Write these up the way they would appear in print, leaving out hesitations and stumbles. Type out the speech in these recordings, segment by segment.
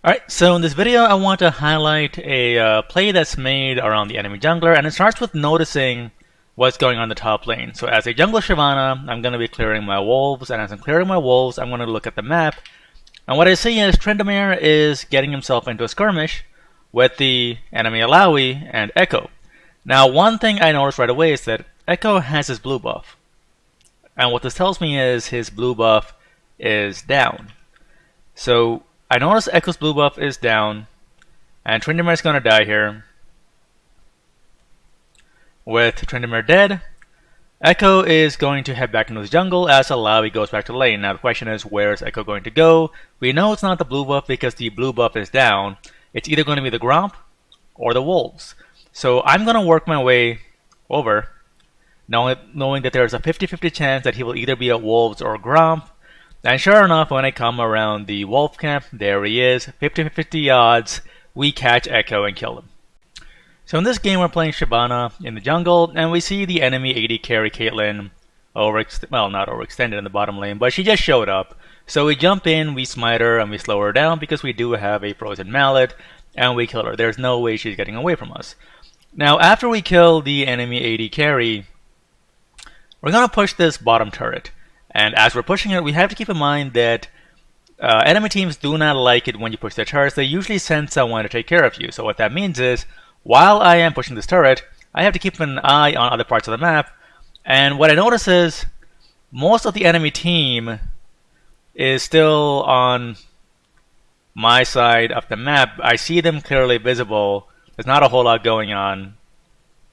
Alright, so in this video I want to highlight a play that's made around the enemy jungler, and it starts with noticing what's going on in the top lane. So as a jungler Shyvana, I'm going to be clearing my wolves, and as I'm clearing my wolves, I'm going to look at the map. And what I see is Tryndamere is getting himself into a skirmish with the enemy Alawi and Echo. Now one thing I noticed right away is that Echo has his blue buff. And what this tells me is his blue buff is down. So I notice Echo's blue buff is down, and Tryndamere is going to die here. With Tryndamere dead, Echo is going to head back into his jungle as Alawi goes back to lane. Now the question is, where is Echo going to go? We know it's not the blue buff because the blue buff is down. It's either going to be the Gromp or the wolves. So I'm going to work my way over, knowing that there's a 50-50 chance that he will either be at wolves or Gromp. And sure enough, when I come around the wolf camp, there he is, 50-50 odds, we catch Echo and kill him. So in this game we're playing Shyvana in the jungle, and we see the enemy AD carry Caitlyn not overextended in the bottom lane, but she just showed up. So we jump in, we smite her, and we slow her down because we do have a frozen mallet, and we kill her. There's no way she's getting away from us. Now after we kill the enemy AD carry, we're going to push this bottom turret. And as we're pushing it, we have to keep in mind that enemy teams do not like it when you push their turrets. They usually send someone to take care of you. So what that means is, while I am pushing this turret, I have to keep an eye on other parts of the map. And what I notice is, most of the enemy team is still on my side of the map. I see them clearly visible. There's not a whole lot going on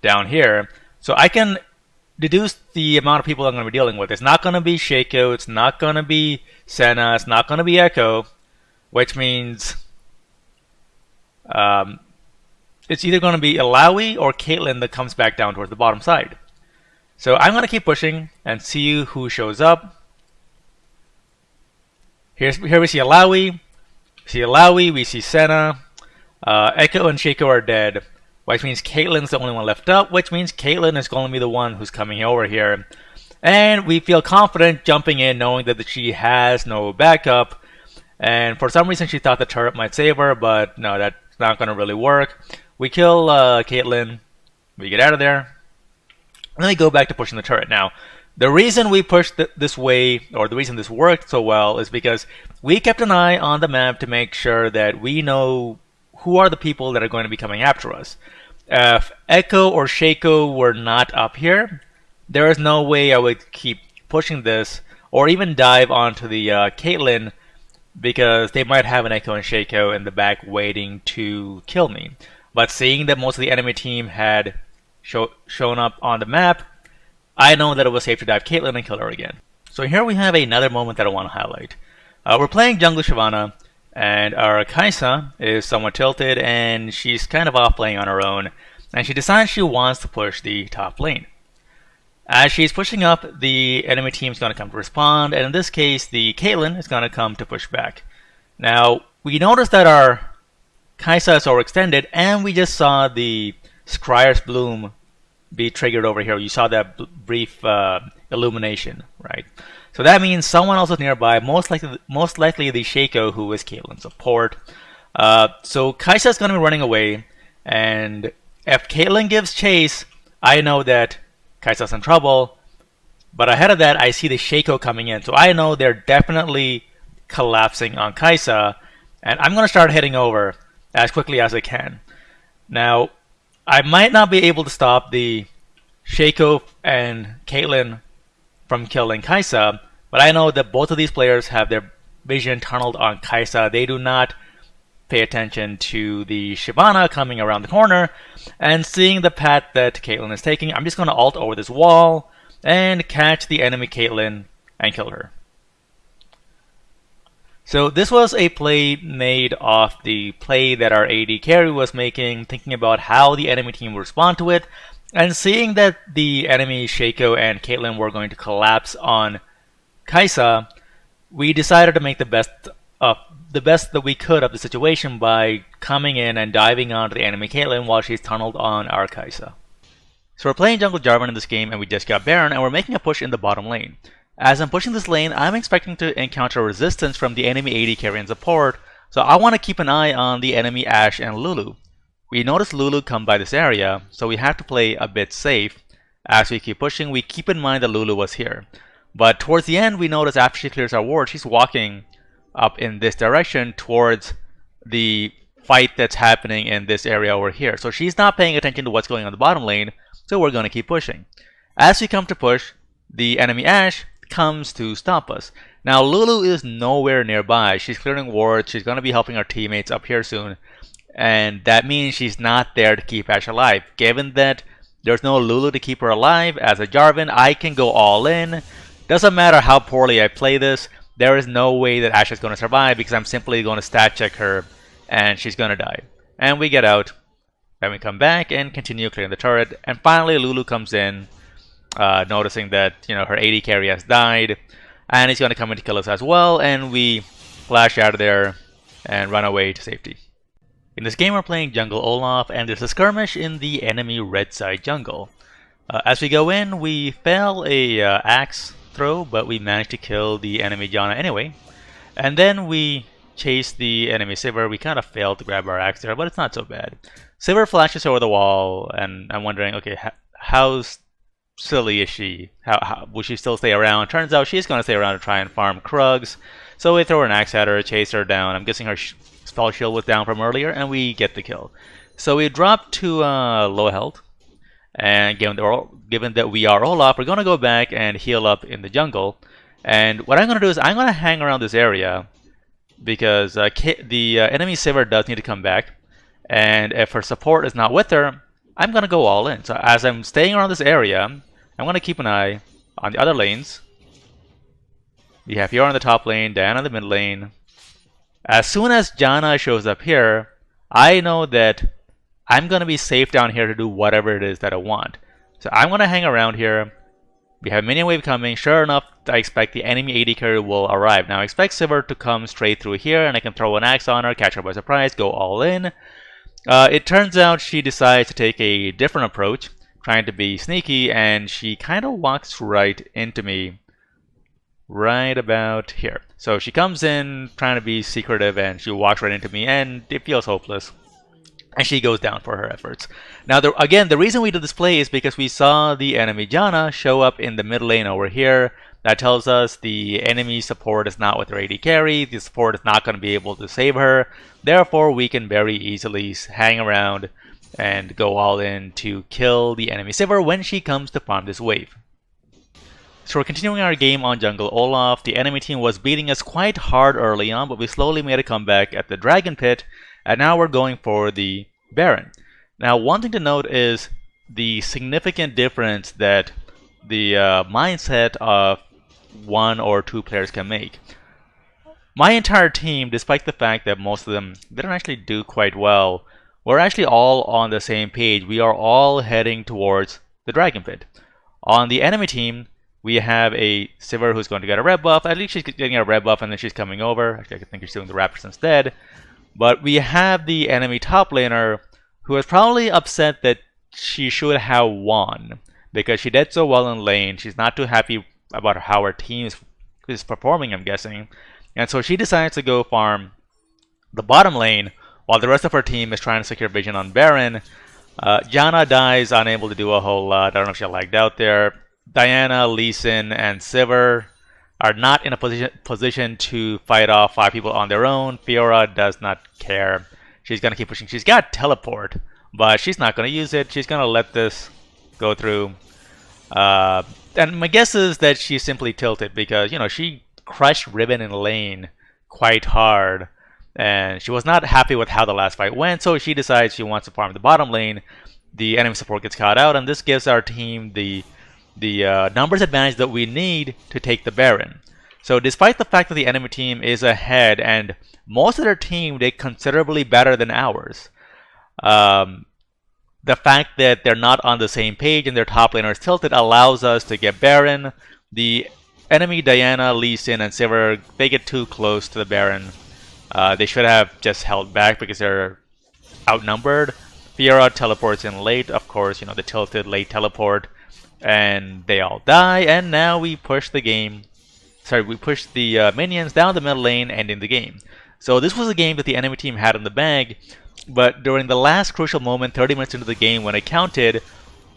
down here. So I can deduce the amount of people I'm going to be dealing with. It's not going to be Shaco, it's not going to be Senna, it's not going to be Echo, which means it's either going to be Alawi or Caitlyn that comes back down towards the bottom side. So I'm going to keep pushing and see who shows up. Here we see Alawi, we see Senna, Echo and Shaco are dead, which means Caitlyn's the only one left up, which means Caitlyn is going to be the one who's coming over here. And we feel confident jumping in, knowing that she has no backup. And for some reason she thought the turret might save her, but no, that's not going to really work. We kill Caitlyn, we get out of there, and then we go back to pushing the turret. Now, the reason we pushed this way, or the reason this worked so well, is because we kept an eye on the map to make sure that we know who are the people that are going to be coming after us. If Echo or Shaco were not up here, there is no way I would keep pushing this or even dive onto the Caitlyn, because they might have an Echo and Shaco in the back waiting to kill me. But seeing that most of the enemy team had shown up on the map, I know that it was safe to dive Caitlyn and kill her again. So here we have another moment that I want to highlight. We're playing jungle Shyvana, and our Caccia is somewhat tilted, and she's kind of off playing on her own, and she decides she wants to push the top lane. As she's pushing up, the enemy team is going to come to respond, and in this case, the Caitlyn is going to come to push back. Now, we noticed that our Caccia is overextended, and we just saw the Scryer's Bloom be triggered over here. You saw that brief illumination, right? So that means someone else is nearby, most likely the Shaco, who is Caitlyn's support. So Caccia is going to be running away, and if Caitlyn gives chase, I know that Caccia's in trouble. But ahead of that, I see the Shaco coming in, so I know they're definitely collapsing on Caccia, and I'm going to start heading over as quickly as I can. Now, I might not be able to stop the Shaco and Caitlyn from killing Caccia, but I know that both of these players have their vision tunneled on Caccia. They do not pay attention to the Shyvana coming around the corner, and seeing the path that Caitlyn is taking, I'm just going to ult over this wall and catch the enemy Caitlyn and kill her. So this was a play made off the play that our AD carry was making, thinking about how the enemy team would respond to it, and seeing that the enemy Shaco and Caitlyn were going to collapse on Caccia, we decided to make the best that we could of the situation by coming in and diving onto the enemy Caitlyn while she's tunneled on our Caccia. So we're playing jungle Jarvan in this game, and we just got Baron, and we're making a push in the bottom lane. As I'm pushing this lane, I'm expecting to encounter resistance from the enemy AD carry and support, So I want to keep an eye on the enemy Ashe and Lulu. We notice Lulu come by this area, so we have to play a bit safe. As we keep pushing, we keep in mind that Lulu was here. But towards the end, we notice after she clears our ward, she's walking up in this direction towards the fight that's happening in this area over here. So she's not paying attention to what's going on in the bottom lane, so we're going to keep pushing. As we come to push, the enemy Ashe comes to stop us. Now Lulu is nowhere nearby. She's clearing wards. She's going to be helping our teammates up here soon. And that means she's not there to keep Ashe alive. Given that there's no Lulu to keep her alive, as a Jarvan, I can go all in. Doesn't matter how poorly I play this, there is no way that Ashe is going to survive because I'm simply going to stat check her and she's going to die. And we get out, and we come back and continue clearing the turret. And finally Lulu comes in, noticing that her AD carry has died, and he's going to come in to kill us as well, and we flash out of there and run away to safety. In this game we're playing jungle Olaf, and there's a skirmish in the enemy red side jungle. As we go in, we fail a axe throw, but we manage to kill the enemy Janna anyway. And then we chase the enemy Sivir. We kind of failed to grab our axe there, but it's not so bad. Sivir flashes over the wall, and I'm wondering, okay, how silly is she? How will she still stay around? Turns out she's going to stay around to try and farm Krugs. So we throw an axe at her, chase her down. I'm guessing her spell shield was down from earlier, and we get the kill. So we drop to low health, and given that we are Olaf, we're going to go back and heal up in the jungle. And what I'm going to do is I'm going to hang around this area because the enemy Sivir does need to come back, and if her support is not with her, I'm going to go all in. So as I'm staying around this area, I'm going to keep an eye on the other lanes. We have Fiora in the top lane, Diana in the mid lane. As soon as Janna shows up here, I know that I'm going to be safe down here to do whatever it is that I want. So I'm going to hang around here. We have minion wave coming. Sure enough, I expect the enemy AD carry will arrive. Now I expect Sivir to come straight through here, and I can throw an axe on her, catch her by surprise, go all in. It turns out she decides to take a different approach, trying to be sneaky, and she kind of walks right into me right about here. So she comes in trying to be secretive, and she walks right into me, and it feels hopeless. And she goes down for her efforts. Now, again, the reason we did this play is because we saw the enemy Janna show up in the mid lane over here. That tells us the enemy support is not with her AD carry. The support is not going to be able to save her. Therefore, we can very easily hang around and go all in to kill the enemy Sivir when she comes to farm this wave. So we're continuing our game on jungle Olaf. The enemy team was beating us quite hard early on, but we slowly made a comeback at the Dragon Pit. And now we're going for the Baron. Now, one thing to note is the significant difference that the mindset of one or two players can make. My entire team, despite the fact that most of them didn't actually do quite well, we're actually all on the same page. We are all heading towards the Dragon Pit. On the enemy team, we have a Sivir who's going to get a red buff. At least she's getting a red buff, and then she's coming over. Actually, I think she's doing the Raptors instead. But we have the enemy top laner who is probably upset that she should have won because she did so well in lane. She's not too happy about how her team is performing, I'm guessing. And so she decides to go farm the bottom lane while the rest of her team is trying to secure vision on Baron. Janna dies, unable to do a whole lot. I don't know if she lagged out there. Diana, Lee Sin, and Sivir are not in a position to fight off 5 people on their own. Fiora does not care. She's going to keep pushing. She's got teleport, but she's not going to use it. She's going to let this go through. And my guess is that she's simply tilted because, she crushed Ribbon in lane quite hard. And she was not happy with how the last fight went, so she decides she wants to farm the bottom lane. The enemy support gets caught out, and this gives our team the numbers advantage that we need to take the Baron. So despite the fact that the enemy team is ahead and most of their team did considerably better than ours, the fact that they're not on the same page and their top laner is tilted allows us to get Baron. The enemy Diana, Lee Sin, and Sivir, they get too close to the Baron. They should have just held back because they're outnumbered. Fiora teleports in late, of course, the tilted late teleport. And they all die, and now we push the game. We push the minions down the middle lane, ending the game. So this was a game that the enemy team had in the bag, but during the last crucial moment, 30 minutes into the game when it counted,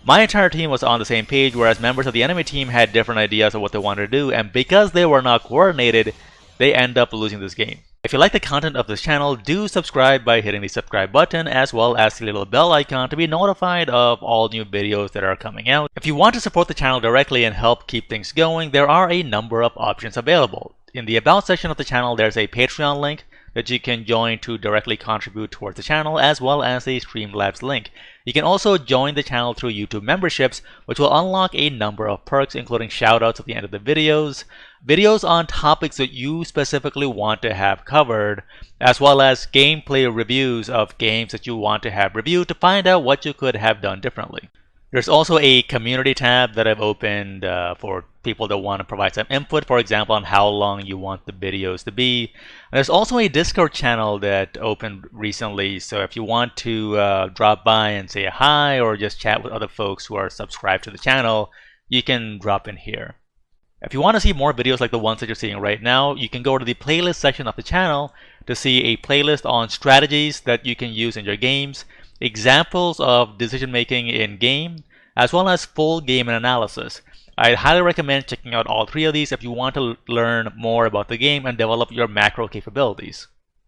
my entire team was on the same page, whereas members of the enemy team had different ideas of what they wanted to do, and because they were not coordinated, they end up losing this game. If you like the content of this channel, do subscribe by hitting the subscribe button as well as the little bell icon to be notified of all new videos that are coming out. If you want to support the channel directly and help keep things going, there are a number of options available. In the About section of the channel, there's a Patreon link that you can join to directly contribute towards the channel, as well as a Streamlabs link. You can also join the channel through YouTube memberships, which will unlock a number of perks, including shoutouts at the end of the videos, videos on topics that you specifically want to have covered, as well as gameplay reviews of games that you want to have reviewed to find out what you could have done differently. There's also a community tab that I've opened for people that want to provide some input, for example, on how long you want the videos to be. And there's also a Discord channel that opened recently, so if you want to drop by and say hi or just chat with other folks who are subscribed to the channel, you can drop in here. If you want to see more videos like the ones that you're seeing right now, you can go to the playlist section of the channel to see a playlist on strategies that you can use in your games, examples of decision making in game, as well as full game analysis. I highly recommend checking out all three of these if you want to learn more about the game and develop your macro capabilities.